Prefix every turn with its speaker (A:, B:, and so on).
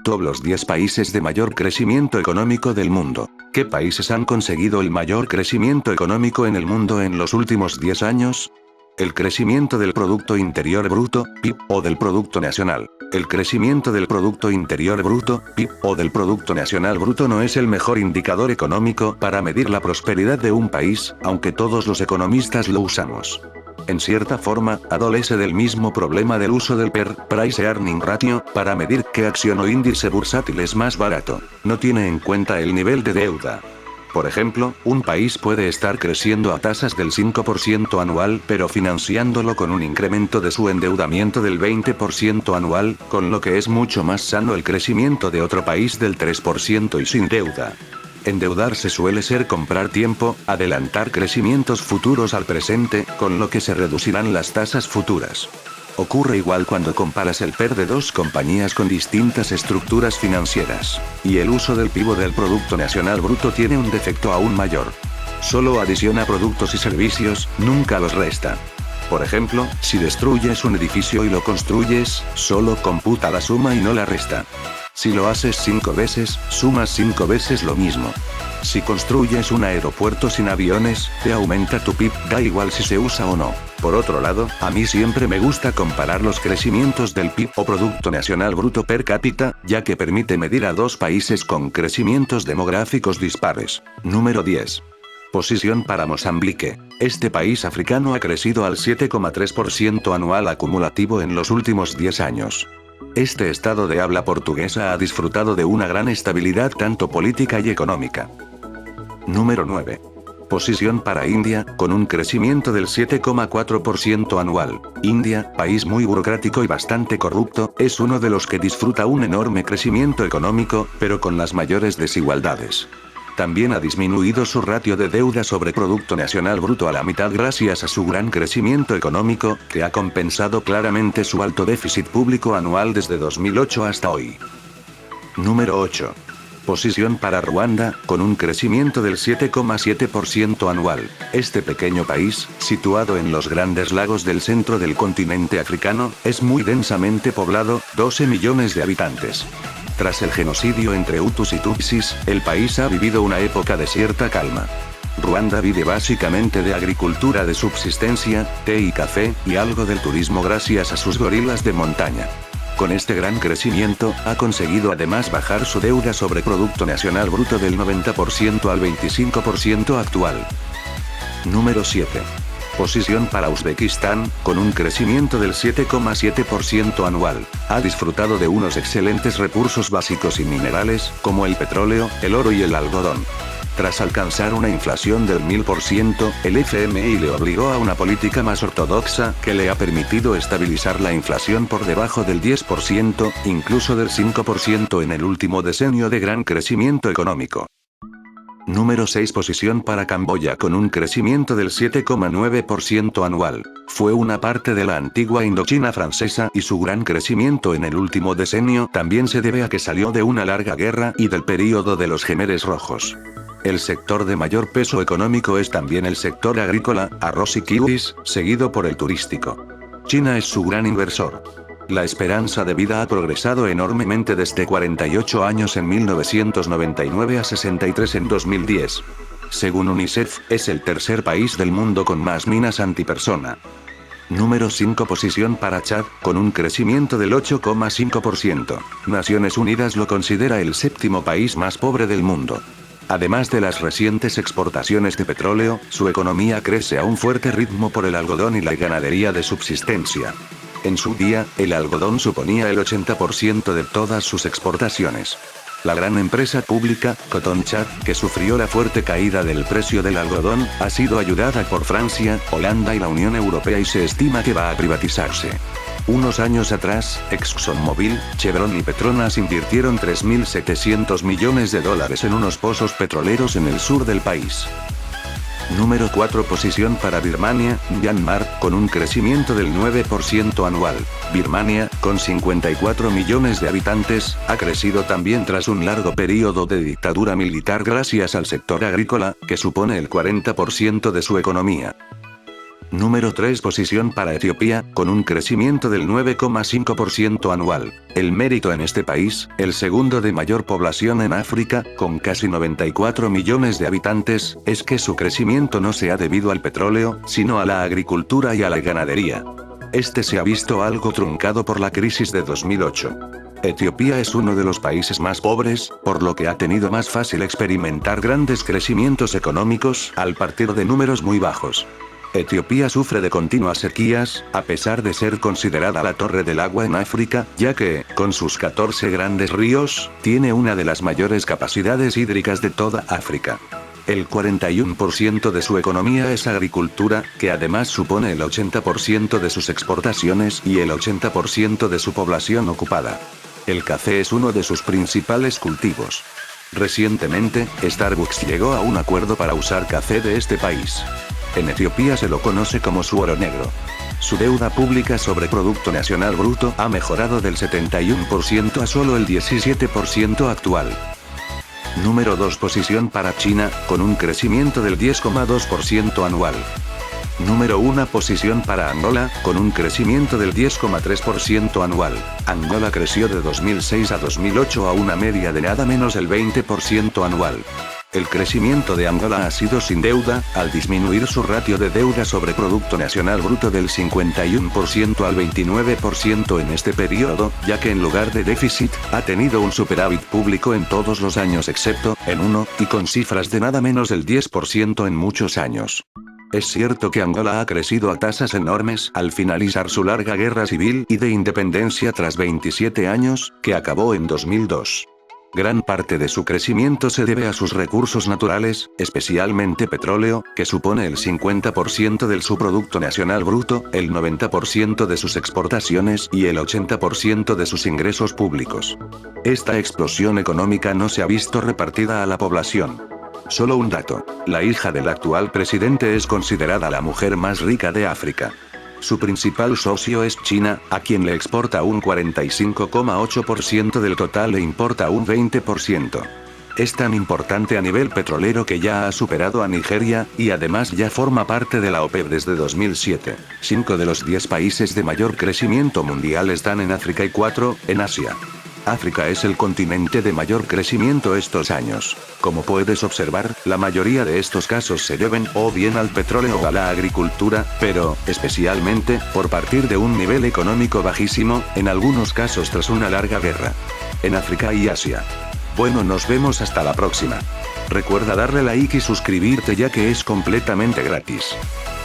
A: Top los 10 países de mayor crecimiento económico del mundo. ¿Qué países han conseguido el mayor crecimiento económico en el mundo en los últimos 10 años? El crecimiento del Producto Interior Bruto, PIB, o del Producto Nacional. El crecimiento del Producto Interior Bruto, PIB, o del Producto Nacional Bruto no es el mejor indicador económico para medir la prosperidad de un país, aunque todos los economistas lo usamos. En cierta forma, adolece del mismo problema del uso del Price Earning Ratio, para medir qué acción o índice bursátil es más barato. No tiene en cuenta el nivel de deuda. Por ejemplo, un país puede estar creciendo a tasas del 5% anual, pero financiándolo con un incremento de su endeudamiento del 20% anual, con lo que es mucho más sano el crecimiento de otro país del 3% y sin deuda. Endeudarse suele ser comprar tiempo, adelantar crecimientos futuros al presente, con lo que se reducirán las tasas futuras. Ocurre igual cuando comparas el PER de dos compañías con distintas estructuras financieras. Y el uso del PIB o del Producto Nacional Bruto tiene un defecto aún mayor. Solo adiciona productos y servicios, nunca los resta. Por ejemplo, si destruyes un edificio y lo construyes, solo computa la suma y no la resta. Si lo haces 5 veces, sumas 5 veces lo mismo. Si construyes un aeropuerto sin aviones, te aumenta tu PIB, da igual si se usa o no. Por otro lado, a mí siempre me gusta comparar los crecimientos del PIB o Producto Nacional Bruto per cápita, ya que permite medir a dos países con crecimientos demográficos dispares. Número 10. Posición para Mozambique. Este país africano ha crecido al 7,3% anual acumulativo en los últimos 10 años. Este estado de habla portuguesa ha disfrutado de una gran estabilidad tanto política y económica. Número 9. Posición para India, con un crecimiento del 7,4% anual. India, país muy burocrático y bastante corrupto, es uno de los que disfruta un enorme crecimiento económico, pero con las mayores desigualdades. También ha disminuido su ratio de deuda sobre Producto Nacional Bruto a la mitad gracias a su gran crecimiento económico, que ha compensado claramente su alto déficit público anual desde 2008 hasta hoy. Número 8. Posición para Ruanda, con un crecimiento del 7,7% anual. Este pequeño país, situado en los grandes lagos del centro del continente africano, es muy densamente poblado, 12 millones de habitantes. Tras el genocidio entre Hutus y Tutsis, el país ha vivido una época de cierta calma. Ruanda vive básicamente de agricultura de subsistencia, té y café, y algo del turismo gracias a sus gorilas de montaña. Con este gran crecimiento, ha conseguido además bajar su deuda sobre Producto Nacional Bruto del 90% al 25% actual. Número 7. Posición para Uzbekistán, con un crecimiento del 7,7% anual. Ha disfrutado de unos excelentes recursos básicos y minerales, como el petróleo, el oro y el algodón. Tras alcanzar una inflación del 1000%, el FMI le obligó a una política más ortodoxa, que le ha permitido estabilizar la inflación por debajo del 10%, incluso del 5% en el último decenio de gran crecimiento económico. Número 6. Posición para Camboya, con un crecimiento del 7,9% anual. Fue una parte de la antigua Indochina francesa y su gran crecimiento en el último decenio también se debe a que salió de una larga guerra y del período de los Jemeres Rojos. El sector de mayor peso económico es también el sector agrícola, arroz y kiwis, seguido por el turístico. China es su gran inversor. La esperanza de vida ha progresado enormemente desde 48 años en 1999 a 63 en 2010. Según UNICEF, es el tercer país del mundo con más minas antipersona. Número 5. Posición para Chad, con un crecimiento del 8,5%. Naciones Unidas lo considera el séptimo país más pobre del mundo. Además de las recientes exportaciones de petróleo, su economía crece a un fuerte ritmo por el algodón y la ganadería de subsistencia. En su día, el algodón suponía el 80% de todas sus exportaciones. La gran empresa pública, Cotton Chad, que sufrió la fuerte caída del precio del algodón, ha sido ayudada por Francia, Holanda y la Unión Europea y se estima que va a privatizarse. Unos años atrás, ExxonMobil, Chevron y Petronas invirtieron $3.700 millones en unos pozos petroleros en el sur del país. Número 4. Posición para Birmania, Myanmar, con un crecimiento del 9% anual. Birmania, con 54 millones de habitantes, ha crecido también tras un largo periodo de dictadura militar gracias al sector agrícola, que supone el 40% de su economía. Número 3 posición para Etiopía, con un crecimiento del 9,5% anual. El mérito en este país, el segundo de mayor población en África, con casi 94 millones de habitantes, es que su crecimiento no se ha debido al petróleo, sino a la agricultura y a la ganadería. Este se ha visto algo truncado por la crisis de 2008. Etiopía es uno de los países más pobres, por lo que ha tenido más fácil experimentar grandes crecimientos económicos, al partir de números muy bajos. Etiopía sufre de continuas sequías, a pesar de ser considerada la torre del agua en África, ya que, con sus 14 grandes ríos, tiene una de las mayores capacidades hídricas de toda África. El 41% de su economía es agricultura, que además supone el 80% de sus exportaciones y el 80% de su población ocupada. El café es uno de sus principales cultivos. Recientemente, Starbucks llegó a un acuerdo para usar café de este país. En Etiopía se lo conoce como su oro negro. Su deuda pública sobre Producto Nacional Bruto ha mejorado del 71% a solo el 17% actual. Número 2 posición para China, con un crecimiento del 10,2% anual. Número 1 posición para Angola, con un crecimiento del 10,3% anual. Angola creció de 2006 a 2008 a una media de nada menos del 20% anual. El crecimiento de Angola ha sido sin deuda, al disminuir su ratio de deuda sobre Producto Nacional Bruto del 51% al 29% en este periodo, ya que en lugar de déficit, ha tenido un superávit público en todos los años excepto, en uno, y con cifras de nada menos del 10% en muchos años. Es cierto que Angola ha crecido a tasas enormes al finalizar su larga guerra civil y de independencia tras 27 años, que acabó en 2002. Gran parte de su crecimiento se debe a sus recursos naturales, especialmente petróleo, que supone el 50% del su Producto Nacional Bruto, el 90% de sus exportaciones y el 80% de sus ingresos públicos. Esta explosión económica no se ha visto repartida a la población. Solo un dato: la hija del actual presidente es considerada la mujer más rica de África. Su principal socio es China, a quien le exporta un 45,8% del total e importa un 20%. Es tan importante a nivel petrolero que ya ha superado a Nigeria, y además ya forma parte de la OPEP desde 2007. 5 de los 10 países de mayor crecimiento mundial están en África y 4, en Asia. África es el continente de mayor crecimiento estos años. Como puedes observar, la mayoría de estos casos se deben o bien al petróleo o a la agricultura, pero, especialmente, por partir de un nivel económico bajísimo, en algunos casos tras una larga guerra. En África y Asia. Bueno, nos vemos hasta la próxima. Recuerda darle like y suscribirte ya que es completamente gratis.